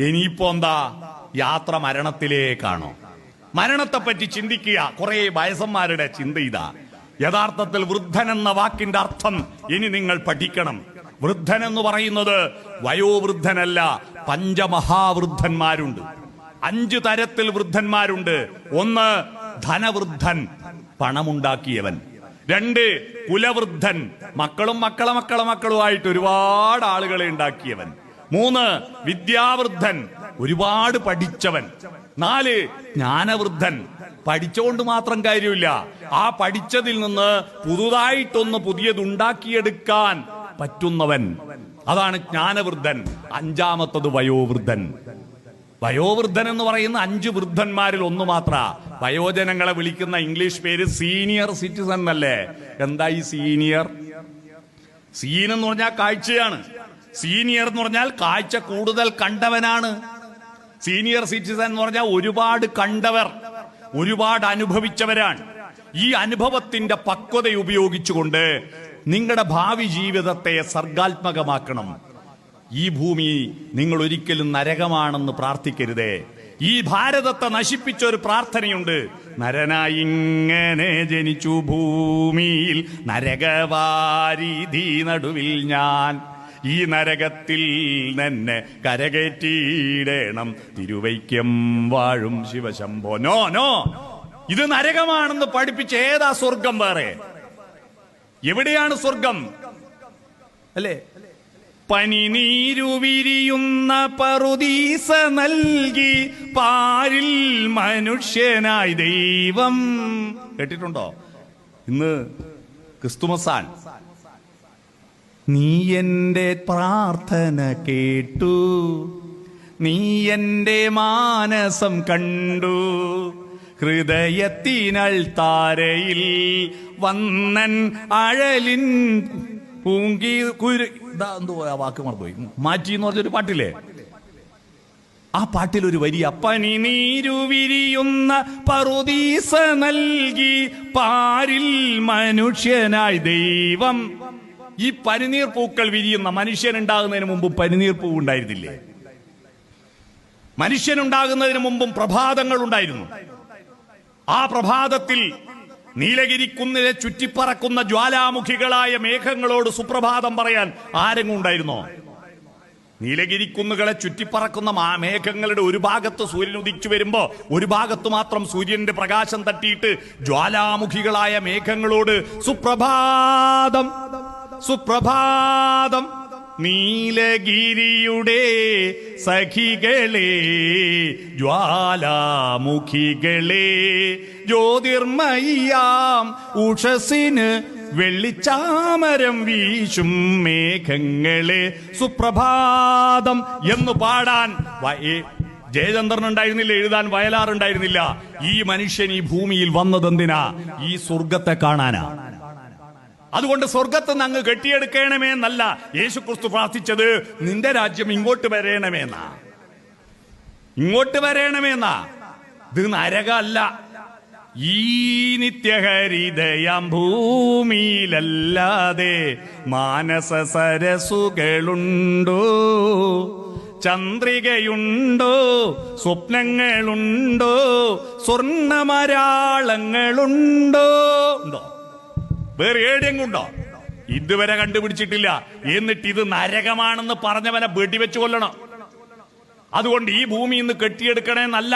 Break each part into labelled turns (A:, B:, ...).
A: ഇനിയിപ്പോ എന്താ? യാത്ര മരണത്തിലേക്കാണോ? മരണത്തെപ്പറ്റി ചിന്തിക്കുക. കുറെ വയസ്സന്മാരുടെ ചിന്ത ഇതാ. യഥാർത്ഥത്തിൽ വൃദ്ധൻ എന്ന വാക്കിന്റെ അർത്ഥം ഇനി നിങ്ങൾ പഠിക്കണം. വൃദ്ധൻ എന്ന് പറയുന്നത് വയോവൃദ്ധനല്ല, പഞ്ചമഹാവൃദ്ധന്മാരുണ്ട്. 5 തരത്തിൽ വൃദ്ധന്മാരുണ്ട്. 1 ധനവൃദ്ധൻ, പണമുണ്ടാക്കിയവൻ. 2 കുലവൃദ്ധൻ, മക്കളും മക്കളുമായിട്ട് ഒരുപാട് ആളുകളെ ഉണ്ടാക്കിയവൻ. 3 വിദ്യാവൃദ്ധൻ, ഒരുപാട് പഠിച്ചവൻ. 4 ജ്ഞാനവൃദ്ധൻ, പഠിച്ചുകൊണ്ട് മാത്രം കാര്യമില്ല, ആ പഠിച്ചതിൽ നിന്ന് പുതിയതുണ്ടാക്കിയെടുക്കാൻ പറ്റുന്നവൻ, അതാണ് ജ്ഞാനവൃദ്ധൻ. 5ാമത്തത് വയോവൃദ്ധൻ. വയോവൃദ്ധൻ എന്ന് പറയുന്ന 5 വൃദ്ധന്മാരിൽ 1 മാത്ര. വയോജനങ്ങളെ വിളിക്കുന്ന ഇംഗ്ലീഷ് പേര് സീനിയർ സിറ്റിസൺ അല്ലേ? എന്താ ഈ സീനിയർ? സീൻ എന്ന് പറഞ്ഞാൽ കാഴ്ചയാണ്. സീനിയർ എന്ന് പറഞ്ഞാൽ കാഴ്ച കൂടുതൽ കണ്ടവനാണ്. സീനിയർ സിറ്റിസൺ എന്ന് പറഞ്ഞാൽ ഒരുപാട് കണ്ടവർ, ഒരുപാട് അനുഭവിച്ചവരാണ്. ഈ അനുഭവത്തിന്റെ പക്വത ഉപയോഗിച്ചുകൊണ്ട് നിങ്ങളുടെ ഭാവി ജീവിതത്തെ സർഗാത്മകമാക്കണം. ഈ ഭൂമി നിങ്ങൾ ഒരിക്കലും നരകമാണെന്ന് പ്രാർത്ഥിക്കരുതേ. ഈ ഭാരതത്തെ നശിപ്പിച്ച ഒരു പ്രാർത്ഥനയുണ്ട്. നരനായിങ്ങനെ ജനിച്ചു ഭൂമിയിൽ, നരകവാരിധി നടുവിൽ ഞാൻ, ഈ നരകത്തിൽ തന്നെ കരകയറ്റിയിടണം, തിരുവൈക്കം വാഴും ശിവശംഭോ. നോ, ഇത് നരകമാണെന്ന് പഠിപ്പിച്ച ഏതാ സ്വർഗം? വേറെ എവിടെയാണ് സ്വർഗം? അല്ലേ? പനിനീരു വിരിയുന്ന പറുദീസ നൽകി പാരിൽ മനുഷ്യനായി ദൈവം. കേട്ടിട്ടുണ്ടോ? ഇന്ന് ക്രിസ്തുമസാൻ. നീ എന്റെ പ്രാർത്ഥന കേട്ടു, നീ എന്റെ മാനസം കണ്ടു, ഹൃദയത്തിനൾ താരയിൽ വന്നൻ അഴലിൻ പൂങ്കി എന്തോ ആ വാക്ക് മറന്നുപോയി. മാറ്റി എന്ന് പറഞ്ഞൊരു പാട്ടില്ലേ? ആ പാട്ടിലൊരു വരി, അപ്പനി നീരു വിരിയുന്ന പറുദീസ നൽകി പാരിൽ മനുഷ്യനായി ദൈവം. ഈ പനിനീർ പൂക്കൾ വിരിയുന്ന, മനുഷ്യനുണ്ടാകുന്നതിന് മുമ്പ് പനിനീർ പൂവ് ഉണ്ടായിരുന്നില്ലേ? മനുഷ്യനുണ്ടാകുന്നതിന് മുമ്പും പ്രഭാതങ്ങൾ ഉണ്ടായിരുന്നു. ആ പ്രഭാതത്തിൽ നീലഗിരിക്കുന്നിലെ ചുറ്റിപ്പറക്കുന്ന ജ്വാലാമുഖികളായ മേഘങ്ങളോട് സുപ്രഭാതം പറയാൻ ആരെങ്കിലും ഉണ്ടായിരുന്നോ? നീലഗിരിക്കുന്നുകളെ ചുറ്റിപ്പറക്കുന്ന മേഘങ്ങളുടെ ഒരു ഭാഗത്ത് സൂര്യൻ ഉദിച്ചു വരുമ്പോ ഒരു ഭാഗത്ത് മാത്രം സൂര്യന്റെ പ്രകാശം തട്ടിയിട്ട് ജ്വാലാമുഖികളായ മേഘങ്ങളോട് സുപ്രഭാതം സുപ്രഭാതം, നീലഗിരിയുടെ സഖികളെ ജ്വാലാമുഖികളെ, ജ്യോതിർമയ്യാം ഉഷസിന് വെള്ളിച്ചാമരം വീശും മേഘങ്ങളെ, സുപ്രഭാതം എന്ന് പാടാൻ ജയചന്ദ്രൻ ഉണ്ടായിരുന്നില്ല, എഴുതാൻ വയലാറുണ്ടായിരുന്നില്ല. ഈ മനുഷ്യൻ ഈ ഭൂമിയിൽ വന്നതെന്തിനാ? ഈ സ്വർഗത്തെ കാണാനാ. അതുകൊണ്ട് സ്വർഗത്ത് നിന്ന് അങ്ങ് കെട്ടിയെടുക്കണമേ എന്നല്ല യേശുക്രിസ്തു പ്രാർത്ഥിച്ചത്, നിന്റെ രാജ്യം ഇങ്ങോട്ട് വരേണമെന്നാ. ഇങ്ങോട്ട് വരേണമെന്നാ. ഇത് നരകമല്ല. ഈ നിത്യഹരിതയാം ഭൂമിയിലല്ലാതെ മാനസ സരസുകളുണ്ടോ? ചന്ദ്രികയുണ്ടോ? സ്വപ്നങ്ങളുണ്ടോ? സ്വർണ്ണമരാളങ്ങളുണ്ടോ? ഉണ്ടോ? വേറെ ഏടെങ്കിലും ഉണ്ടോ? ഇതുവരെ കണ്ടുപിടിച്ചിട്ടില്ല. എന്നിട്ട് ഇത് നരകമാണെന്ന് പറഞ്ഞവനെ വെടിവെച്ച് കൊല്ലണം. അതുകൊണ്ട് ഈ ഭൂമി ഇന്ന് കെട്ടിയെടുക്കണമെന്നല്ല.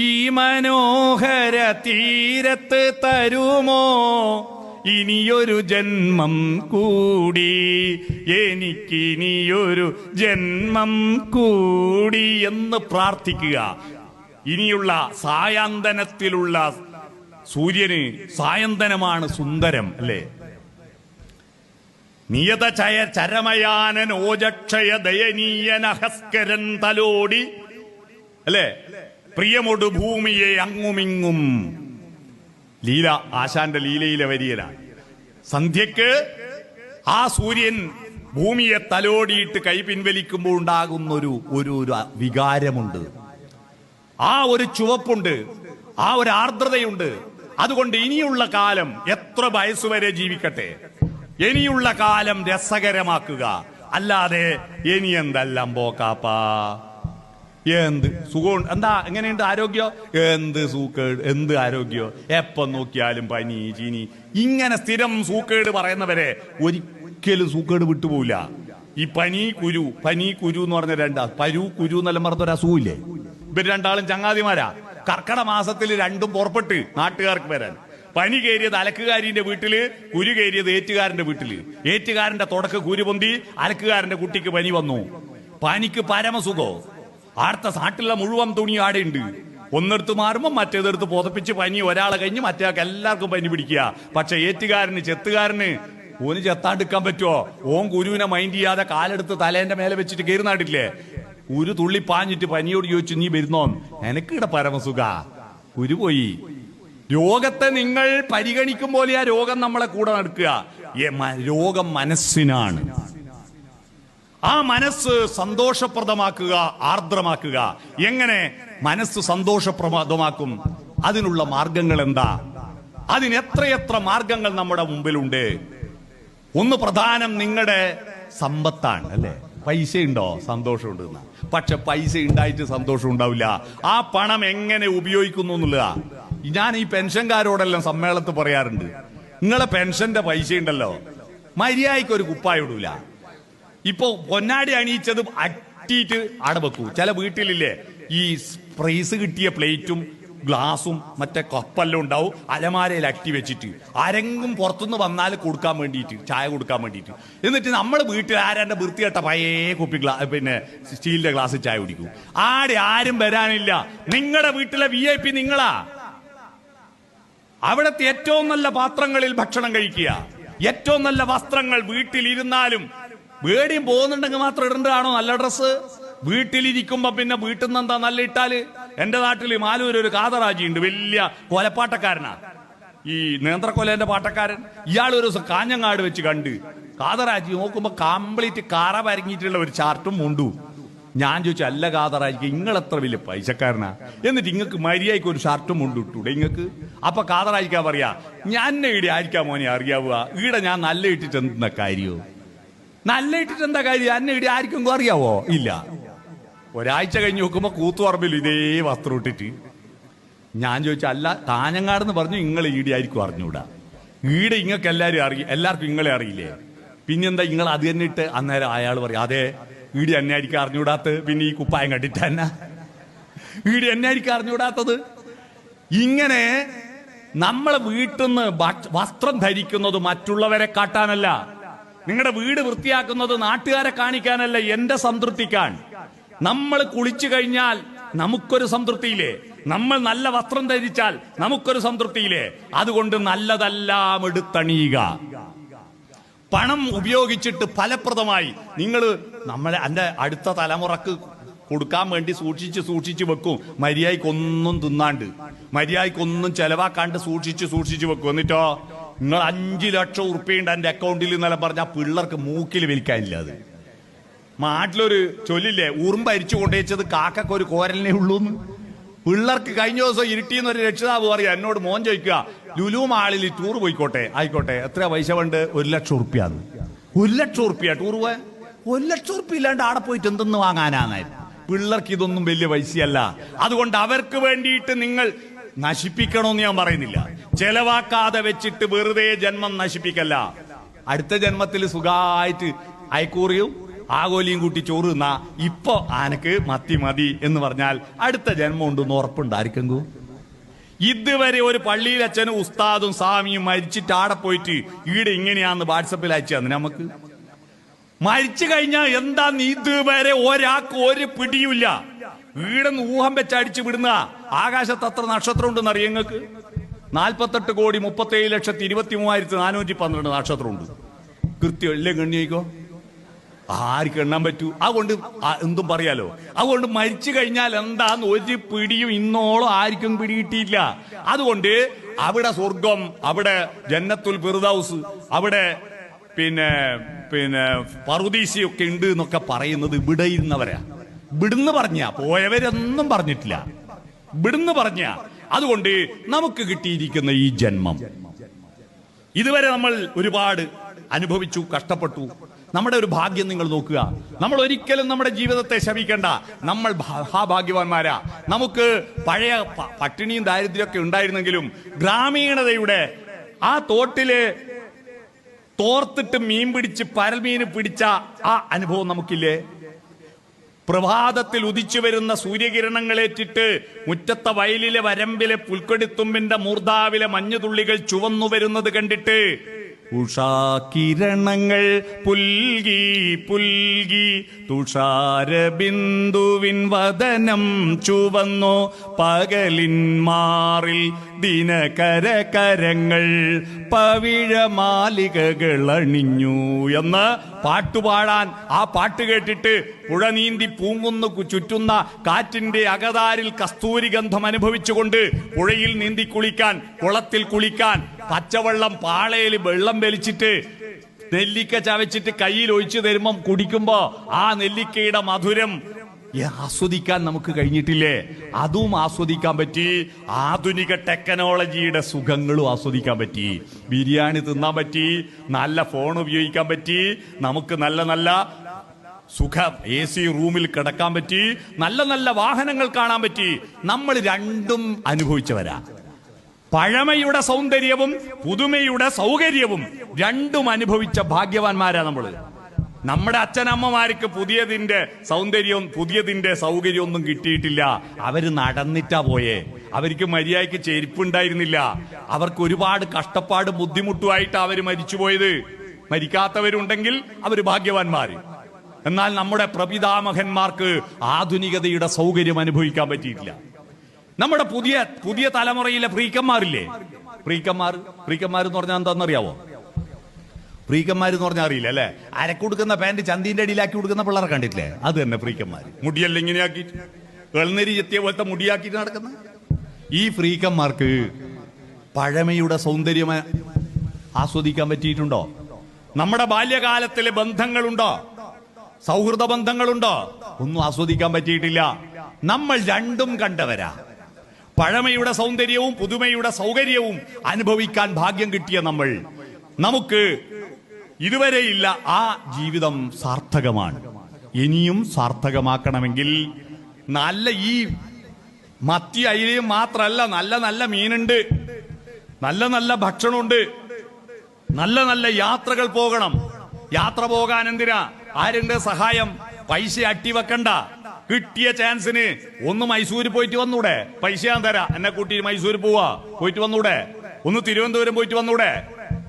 A: ഈ മനോഹര തീരത്ത് തരുമോ ഇനിയൊരു ജന്മം കൂടി, എനിക്കിനിയൊരു ജന്മം കൂടി എന്ന് പ്രാർത്ഥിക്കുക. ഇനിയുള്ള സായാന്തനത്തിലുള്ള സൂര്യന് സായന്തനമാണ് സുന്ദരം, അല്ലേ? നിയത ചരമയാനൻ ഓജക്ഷയ ദയനീയനഹസ്കരൻ തലോടി, അല്ലേ? പ്രിയമൊടു ഭൂമിയെ അങ്ങുമിങ്ങും. ലീല, ആശാന്റെ ലീലയിലെ വരിയലാണ്. സന്ധ്യക്ക് ആ സൂര്യൻ ഭൂമിയെ തലോടിയിട്ട് കൈ പിൻവലിക്കുമ്പോൾ ഉണ്ടാകുന്ന ഒരു വികാരമുണ്ട്. ആ ഒരു ചുവപ്പുണ്ട്, ആ ഒരു ആർദ്രതയുണ്ട്. അതുകൊണ്ട് ഇനിയുള്ള കാലം എത്ര വയസ്സുവരെ ജീവിക്കട്ടെ, ഇനിയുള്ള കാലം രസകരമാക്കുക. അല്ലാതെ ഇനി എന്തെല്ലാം പോക്കാപ്പാ, എന്ത് സുഖം, എന്താ എങ്ങനെയുണ്ട് ആരോഗ്യം? എന്ത് സൂക്കേട്, എന്ത് ആരോഗ്യം, എപ്പം നോക്കിയാലും പനി ചീനി. ഇങ്ങനെ സ്ഥിരം സൂക്കേട് പറയുന്നവരെ ഒരിക്കലും സൂക്കേട് വിട്ടുപോവില്ല. ഈ പനി കുരു എന്ന് പറഞ്ഞ രണ്ടാ, പരു കുരു എന്നെല്ലാം പറഞ്ഞൊരു അസുഖമില്ലേ? ഇവർ രണ്ടാളും ചങ്ങാതിമാരാ. കർക്കട മാസത്തിൽ രണ്ടും പുറപ്പെട്ട് നാട്ടുകാർക്ക് വരാൻ. പനി കയറിയത് അലക്കുകാരിന്റെ വീട്ടില്, കുരു കയറിയത് ഏറ്റുകാരന്റെ വീട്ടില്. ഏറ്റുകാരന്റെ തുടക്ക് കുരു പൊന്തി, അലക്കുകാരന്റെ കുട്ടിക്ക് പനി വന്നു. പനിക്ക് പരമസുഖോ. അടുത്ത നാട്ടിലുള്ള മുഴുവൻ തുണി ആടെയുണ്ട്. ഒന്നെടുത്ത് മാറുമ്പോൾ മറ്റേതെടുത്ത് പുതപ്പിച്ച് പനി ഒരാളെ കഴിഞ്ഞ് മറ്റേയാൾക്ക് എല്ലാവർക്കും പനി പിടിക്കുക. പക്ഷെ ഏറ്റുകാരന് ചെത്തുകാരന് ഓന് ചെത്താണ്ടിരിക്കാൻ പറ്റുമോ? ഓൻ കുരുവിനെ മൈൻഡ് ചെയ്യാതെ കാലെടുത്ത് തലേന്റെ മേലെ വെച്ചിട്ട് കയറി നാട്ടില്ലേ? കുരു തുള്ളി പാഞ്ഞിട്ട് പനിയോട് ചോദിച്ചു, നീ വരുന്നോ? എനക്കിടെ പരമസുഖ, കുരു പോയി. രോഗത്തെ നിങ്ങൾ പരിഗണിക്കും പോലെ ആ രോഗം നമ്മളെ കൂടെ നടക്കുക. രോഗം മനസ്സിനാണ്. ആ മനസ്സ് സന്തോഷപ്രദമാക്കുക, ആർദ്രമാക്കുക. എങ്ങനെ മനസ്സ് സന്തോഷപ്രദമാക്കും? അതിനുള്ള മാർഗങ്ങൾ എന്താ? അതിന് എത്രയെത്ര മാർഗങ്ങൾ നമ്മുടെ മുമ്പിലുണ്ട്. ഒന്ന് പ്രധാനം നിങ്ങളുടെ സമ്പത്താണ്, അല്ലേ? പൈസ ഉണ്ടോ സന്തോഷമുണ്ട്. പക്ഷെ പൈസ ഉണ്ടായിട്ട് സന്തോഷം ഉണ്ടാവില്ല. ആ പണം എങ്ങനെ ഉപയോഗിക്കുന്നു എന്നുള്ളതാ. ഞാൻ ഈ പെൻഷൻകാരോടെല്ലാം സമ്മേളനത്തിൽ പറയാറുണ്ട്, നിങ്ങളെ പെൻഷന്റെ പൈസ ഉണ്ടല്ലോ, മര്യാദയ്ക്ക് ഒരു കുപ്പായ ഇടൂല. ഇപ്പൊ പൊന്നാടി അണിയിച്ചത് അട്ടിയിട്ട് അവിടെ വെക്കൂ. ചില വീട്ടിലില്ലേ ഈ പ്രൈസ് കിട്ടിയ പ്ലേറ്റും ഗ്ലാസും മറ്റേ കപ്പെല്ലാം ഉണ്ടാവും അലമാരയിൽ അട്ടി വെച്ചിട്ട്, ആരെങ്കിലും പുറത്തുനിന്ന് വന്നാൽ കൊടുക്കാൻ വേണ്ടിയിട്ട്, ചായ കൊടുക്കാൻ വേണ്ടിയിട്ട്. എന്നിട്ട് നമ്മൾ വീട്ടിൽ ആരാന്റെ വൃത്തികെട്ട പഴയ കുപ്പി പിന്നെ സ്റ്റീലിന്റെ ഗ്ലാസ് ചായ കുടിക്കും. ആരും വരാനില്ല. നിങ്ങളുടെ വീട്ടിലെ VIP നിങ്ങളാ. അവിടുത്തെ ഏറ്റവും നല്ല പാത്രങ്ങളിൽ ഭക്ഷണം കഴിക്കുക, ഏറ്റവും നല്ല വസ്ത്രങ്ങൾ. വീട്ടിലിരുന്നാലും വേടിയും പോകുന്നുണ്ടെങ്കിൽ മാത്രം ഇടേണ്ടതാണോ നല്ല ഡ്രസ്സ്? വീട്ടിലിരിക്കുമ്പോ പിന്നെ വീട്ടിൽ നിന്ന് എന്താ നല്ല ഇട്ടാല്? എന്റെ നാട്ടില് മാലൂര് ഒരു കാതറാജി ഉണ്ട്, വലിയ കൊലപ്പാട്ടക്കാരനാ, ഈ നേന്ത്രക്കൊലേന്റെ പാട്ടക്കാരൻ. ഇയാൾ ഒരു ദിവസം കാഞ്ഞങ്ങാട് വെച്ച് കണ്ട് കാതറാജി നോക്കുമ്പോ കംപ്ലീറ്റ് കറ പരങ്ങിയിട്ടുള്ള ഒരു ചാർട്ടും മുണ്ടു. ഞാൻ ചോദിച്ചു, അല്ല കാതറാജിക്ക് നിങ്ങൾ എത്ര വലിയ പൈസക്കാരനാ, എന്നിട്ട് ഇങ്ങക്ക് മര്യാദയ്ക്ക് ഒരു ഷർട്ടും മുണ്ടും ഇട്ടൂടെ ഇങ്ങക്ക്? അപ്പൊ കാതറാജിക്കാ പറയാ, ഞാൻ ഈടെ ആയിരിക്കാ മോനെ അറിയാവുക, ഈടെ ഞാൻ നല്ല ഇട്ടിട്ട് എന്താ കാര്യോ? നല്ല ഇട്ടിട്ട് എന്താ കാര്യം? അന്നെ ഈടെ ആർക്കും അറിയാവോ? ഇല്ല. ഒരാഴ്ച കഴിഞ്ഞ് നോക്കുമ്പോ കൂത്തുപറമ്പിൽ ഇതേ വസ്ത്രം ഇട്ടിട്ട്. ഞാൻ ചോദിച്ചു, അല്ല കാഞ്ഞങ്ങാടെന്ന് പറഞ്ഞു, നിങ്ങൾ ഈടെ ആയിരിക്കും അറിഞ്ഞൂടാ? ഈടെ ഇങ്ങക്ക് എല്ലാവർക്കും ഇങ്ങളെ അറിയില്ലേ? പിന്നെന്താ നിങ്ങൾ അത് തന്നെ ഇട്ട്? അന്നേരം അയാൾ പറയും, അതെ ഈടെ എന്നെ ആയിരിക്കും അറിഞ്ഞൂടാത്തത്, പിന്നെ ഈ കുപ്പായം കണ്ടിട്ട് തന്നെ ഈടെ എന്നെ ആയിരിക്കും അറിഞ്ഞൂടാത്തത്. ഇങ്ങനെ നമ്മളെ വീട്ടിൽ നിന്ന് വസ്ത്രം ധരിക്കുന്നത് മറ്റുള്ളവരെ കാട്ടാനല്ല, നിങ്ങളുടെ വീട് വൃത്തിയാക്കുന്നത് നാട്ടുകാരെ കാണിക്കാനല്ല, എന്റെ സംതൃപ്തിക്കാൻ. നമ്മൾ കുളിച്ചു കഴിഞ്ഞാൽ നമുക്കൊരു സംതൃപ്തിയില്ലേ? നമ്മൾ നല്ല വസ്ത്രം ധരിച്ചാൽ നമുക്കൊരു സംതൃപ്തിയില്ലേ? അതുകൊണ്ട് നല്ലതെല്ലാം എടുത്തണിയുക. പണം ഉപയോഗിച്ചിട്ട് ഫലപ്രദമായി എന്റെ അടുത്ത തലമുറക്ക് കൊടുക്കാൻ വേണ്ടി സൂക്ഷിച്ച് വെക്കും. മര്യാദയ്ക്കൊന്നും തിന്നാണ്ട്, മര്യാദയ്ക്കൊന്നും ചെലവാക്കാണ്ട് സൂക്ഷിച്ച് വെക്കും. എന്നിട്ടോ നിങ്ങൾ 5 ലക്ഷം ഉറുപ്പിയുണ്ട് എന്റെ അക്കൗണ്ടിൽ എന്നെല്ലാം പറഞ്ഞാൽ പിള്ളേർക്ക് മൂക്കിൽ വലിക്കാനില്ല. അത് നാട്ടിലൊരു ചൊല്ലില്ലേ, ഉറുമ്പ് അരിച്ചു കൊണ്ടുവച്ചത് കാക്കൊക്കെ ഒരു കോരലിനെ ഉള്ളൂന്ന്. പിള്ളേർക്ക് കഴിഞ്ഞ ദിവസം ഇരുട്ടിന്ന് ഒരു രക്ഷിതാവ് പറയാ, എന്നോട് മോൻ ചോദിക്കുക, ലുലു മാളിൽ ടൂർ പോയിക്കോട്ടെ, ആയിക്കോട്ടെ, എത്ര പൈസ വേണ്ട? 1 ലക്ഷം ഉറുപ്പിയാന്ന്. 1 ലക്ഷം ഉറുപ്പിയ ടൂർ പോയാൽ? 1 ലക്ഷം ഉറുപ്പിയ ഇല്ലാണ്ട് ആടെ പോയിട്ട് എന്തെന്ന് വാങ്ങാനാന്നായിരുന്നു. പിള്ളേർക്ക് ഇതൊന്നും വലിയ പൈസയല്ല. അതുകൊണ്ട് അവർക്ക് വേണ്ടിയിട്ട് നിങ്ങൾ നശിപ്പിക്കണമെന്ന് ഞാൻ പറയുന്നില്ല. ചെലവാക്കാതെ വെച്ചിട്ട് വെറുതെ ജന്മം നശിപ്പിക്കല്ല. അടുത്ത ജന്മത്തിൽ സുഖമായിട്ട് അയക്കൂറിയും ആഗോലിയും കൂട്ടി ചോറ് തിന്നാ ഇപ്പൊ ആനക്ക് മതി എന്ന് പറഞ്ഞാൽ അടുത്ത ജന്മം ഉണ്ടെന്ന് ഉറപ്പുണ്ടായിരിക്കും. ഇതുവരെ ഒരു പള്ളിയിൽ അച്ഛനും ഉസ്താദും സ്വാമിയും മരിച്ചിട്ട് ആടെ പോയിട്ട് ഈടെ ഇങ്ങനെയാന്ന് വാട്സപ്പിൽ അയച്ചു തന്നെ. നമുക്ക് മരിച്ചു കഴിഞ്ഞാൽ എന്താന്ന് ഇതുവരെ ഒരാൾക്ക് ഒരു പിടിയുമില്ല. ഈടെന്ന് ഊഹം വെച്ചടിച്ചു വിടുന്ന. ആകാശത്ത് എത്ര നക്ഷത്രം ഉണ്ടെന്ന് അറിയാം നിങ്ങൾക്ക്? 48,37,23,412 നക്ഷത്രമുണ്ട്. കൃത്യം എല്ലാം ഗണ്ണിക്കോ, ആർക്ക് എണ്ണാൻ പറ്റൂ? അതുകൊണ്ട് എന്തും പറയാലോ. അതുകൊണ്ട് മരിച്ചു കഴിഞ്ഞാൽ എന്താന്ന് ഒരു പിടിയും ഇന്നോളം ആർക്കും പിടികിട്ടിയില്ല. അതുകൊണ്ട് അവിടെ സ്വർഗം, അവിടെ ജന്നത്തുൽ ഫിർദൗസ്, അവിടെ പിന്നെ പറുദീസയൊക്കെ ഉണ്ട് എന്നൊക്കെ പറയുന്നത് ഇവിടെ ഇരുന്നവരാ. ഇവിടുന്ന് പറഞ്ഞ പോയവരൊന്നും പറഞ്ഞിട്ടില്ല, ഇവിടുന്ന് പറഞ്ഞ. അതുകൊണ്ട് നമുക്ക് കിട്ടിയിരിക്കുന്ന ഈ ജന്മം ഇതുവരെ നമ്മൾ ഒരുപാട് അനുഭവിച്ചു, കഷ്ടപ്പെട്ടു. നമ്മുടെ ഒരു ഭാഗ്യം നിങ്ങൾ നോക്കുക. നമ്മൾ ഒരിക്കലും നമ്മുടെ ജീവിതത്തെ ശപിക്കണ്ട. നമ്മൾ മഹാഭാഗ്യവാന്മാരാ. നമുക്ക് പഴയ പട്ടിണിയും ദാരിദ്ര്യമൊക്കെ ഉണ്ടായിരുന്നെങ്കിലും ഗ്രാമീണതയുടെ ആ തോട്ടില് തോർത്തിട്ട് മീൻ പിടിച്ച് പരൽമീന് പിടിച്ച ആ അനുഭവം നമുക്കില്ലേ? പ്രഭാതത്തിൽ ഉദിച്ചു വരുന്ന സൂര്യകിരണങ്ങളേറ്റിട്ട് മുറ്റത്തെ വയലിലെ വരമ്പിലെ പുൽക്കൊടിത്തുമ്പിന്റെ മൂർധാവിലെ മഞ്ഞുതുള്ളികൾ ചുവന്നു വരുന്നത് കണ്ടിട്ട് ഉഷാകിരണങ്ങൾ പുൽകി പുൽകി തുഷാരബിന്ദുവിൻ വദനം ചുവന്നു പകലിൻ മാറിൽ ദിനകരകരങ്ങൾ പവിഴമാലികകൾ അണിഞ്ഞു എന്ന് പാട്ടുപാടാൻ ആ പാട്ട് കേട്ടിട്ട് പുഴ നീന്തി പൂങ്കുന്നു ചുറ്റുന്ന കാറ്റിന്റെ അകതാരിൽ കസ്തൂരി ഗന്ധം അനുഭവിച്ചുകൊണ്ട് പുഴയിൽ നീന്തി കുളിക്കാൻ, കുളത്തിൽ കുളിക്കാൻ, പച്ചവെള്ളം പാളയിൽ വെള്ളം വലിച്ചിട്ട് നെല്ലിക്ക ചവച്ചിട്ട് കയ്യിൽ ഒഴിച്ചു തരുമ്പം കുടിക്കുമ്പോ ആ നെല്ലിക്കയുടെ മധുരം ആസ്വദിക്കാൻ നമുക്ക് കഴിഞ്ഞിട്ടില്ലേ? അതും ആസ്വദിക്കാൻ പറ്റി. ആധുനിക ടെക്നോളജിയുടെ സുഖങ്ങളും ആസ്വദിക്കാൻ പറ്റി. ബിരിയാണി തിന്നാൻ പറ്റി, നല്ല ഫോൺ ഉപയോഗിക്കാൻ പറ്റി, നമുക്ക് നല്ല നല്ല സുഖം AC റൂമിൽ കിടക്കാൻ പറ്റി, നല്ല നല്ല വാഹനങ്ങൾ കാണാൻ പറ്റി. നമ്മൾ രണ്ടും അനുഭവിച്ചവരാ. പഴമയുടെ സൗന്ദര്യവും പുതുമയുടെ സൗകര്യവും രണ്ടും അനുഭവിച്ച ഭാഗ്യവാന്മാരാ നമ്മള്. നമ്മുടെ അച്ഛനമ്മമാർക്ക് പുതിയതിന്റെ സൗന്ദര്യവും പുതിയതിന്റെ സൗകര്യവും ഒന്നും കിട്ടിയിട്ടില്ല. അവര് നടന്നിട്ടാ പോയേ. അവർക്ക് മര്യാദയ്ക്ക് ചെരുപ്പുണ്ടായിരുന്നില്ല. അവർക്ക് ഒരുപാട് കഷ്ടപ്പാട് ബുദ്ധിമുട്ടുമായിട്ട് അവര് മരിച്ചുപോയത്. മരിക്കാത്തവരുണ്ടെങ്കിൽ അവര് ഭാഗ്യവാന്മാര്. എന്നാൽ നമ്മുടെ പ്രപിതാമഹന്മാർക്ക് ആധുനികതയുടെ സൗകര്യം അനുഭവിക്കാൻ പറ്റിയിട്ടില്ല. നമ്മുടെ പുതിയ തലമുറയിലെ ഫ്രീക്കന്മാരില്ലേ? ഫ്രീക്കന്മാർ എന്ന് പറഞ്ഞാൽ എന്താണെന്നറിയാവോ? ഫ്രീക്കന്മാർ എന്ന് പറഞ്ഞാൽ അറിയില്ല അല്ലെ? അരക്കൊടുക്കുന്ന പാന്റ് ചന്തിന്റെ അടിയിലാക്കി കൊടുക്കുന്ന പിള്ളേരെ കണ്ടിട്ടില്ലേ? അത് തന്നെ ഫ്രീക്കന്മാർ. മുടിയെല്ലാം ഇങ്ങനെയാക്കിയിട്ട് വെളുന്നരി ചെത്തിയ പോലത്തെ മുടിയാക്കിയിട്ട് നടക്കുന്ന ഈ ഫ്രീക്കന്മാർക്ക് പഴമയുടെ സൗന്ദര്യം ആസ്വദിക്കാൻ പറ്റിയിട്ടുണ്ടോ? നമ്മുടെ ബാല്യകാലത്തിലെ ബന്ധങ്ങളുണ്ടോ? സൗഹൃദ ബന്ധങ്ങളുണ്ടോ? ഒന്നും ആസ്വദിക്കാൻ പറ്റിയിട്ടില്ല. നമ്മൾ രണ്ടും കണ്ടവരാ. പഴമയുടെ സൗന്ദര്യവും പുതുമയുടെ സൗകര്യവും അനുഭവിക്കാൻ ഭാഗ്യം കിട്ടിയ നമുക്ക് ഇതുവരെയില്ല ആ ജീവിതം സാർത്ഥകമാണ്. ഇനിയും സാർത്ഥകമാക്കണമെങ്കിൽ നല്ല ഈ മത്തി അയിലയും മാത്രല്ല, നല്ല നല്ല മീനുണ്ട്, നല്ല നല്ല ഭക്ഷണമുണ്ട്, നല്ല നല്ല യാത്രകൾ പോകണം. യാത്ര പോകാൻ എന്തിനാ? ആരുടെ സഹായം? പൈസ അട്ടിവെക്കണ്ട. കിട്ടിയ ചാൻസിന് ഒന്ന് മൈസൂര് പോയിട്ട് വന്നൂടെ? പൈസ ഞാൻ തരാ, എന്നെ കൂട്ടി മൈസൂര് പോയിട്ട് വന്നൂടെ? ഒന്ന് തിരുവനന്തപുരം പോയിട്ട് വന്നൂടെ?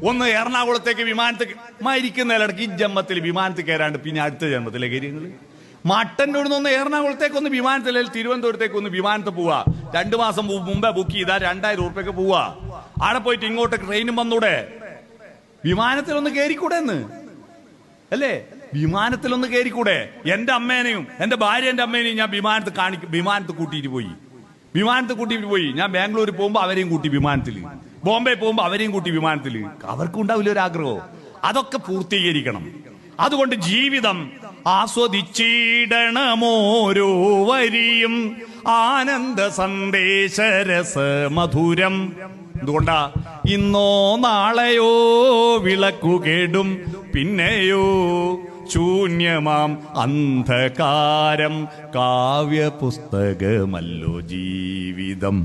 A: ഒന്ന് എറണാകുളത്തേക്ക് വിമാനത്തിൽ മരിക്കുന്ന ഇടയ്ക്ക് ഈ ജന്മത്തിൽ വിമാനത്തിൽ കയറാണ്ട് പിന്നെ അടുത്ത ജന്മത്തിലെ കാര്യങ്ങൾ മട്ടന്നൂരിൽ നിന്ന് എറണാകുളത്തേക്ക് ഒന്ന് വിമാനത്തിൽ, തിരുവനന്തപുരത്തേക്ക് ഒന്ന് വിമാനത്തിൽ പോവാ. 2 മാസം മുമ്പേ ബുക്ക് ചെയ്താ 2000 ഉറുപ്പ്യക്ക് പോവാ. ആടെ പോയിട്ട് ഇങ്ങോട്ട് ട്രെയിനും വന്നൂടെ? വിമാനത്തിലൊന്ന് കയറിക്കൂടെ എന്ന് അല്ലേ? വിമാനത്തിലൊന്ന് കയറിക്കൂടെ? എന്റെ അമ്മേനെയും എന്റെ ഭാര്യന്റെ അമ്മേനെയും ഞാൻ വിമാനത്തിൽ കൂട്ടിയിട്ട് പോയി. ഞാൻ ബാംഗ്ലൂർ പോകുമ്പോ അവരെയും കൂട്ടി വിമാനത്തിൽ, ബോംബെ പോകുമ്പോ അവരെയും കൂട്ടി വിമാനത്തിൽ. അവർക്കുണ്ടാവില്ല ഒരു ആഗ്രഹം. അതൊക്കെ പൂർത്തീകരിക്കണം. അതുകൊണ്ട് ജീവിതം ആസ്വദിച്ചിടണമോരോ വരിയും ആനന്ദ സന്ദേശരസ മധുരം. എന്തുകൊണ്ടാ? ഇന്നോ നാളെയോ വിളക്കു കേടും, പിന്നെയോ ശൂന്യമാം അന്ധകാരം. കാവ്യ പുസ്തകമല്ലോ ജീവിതം.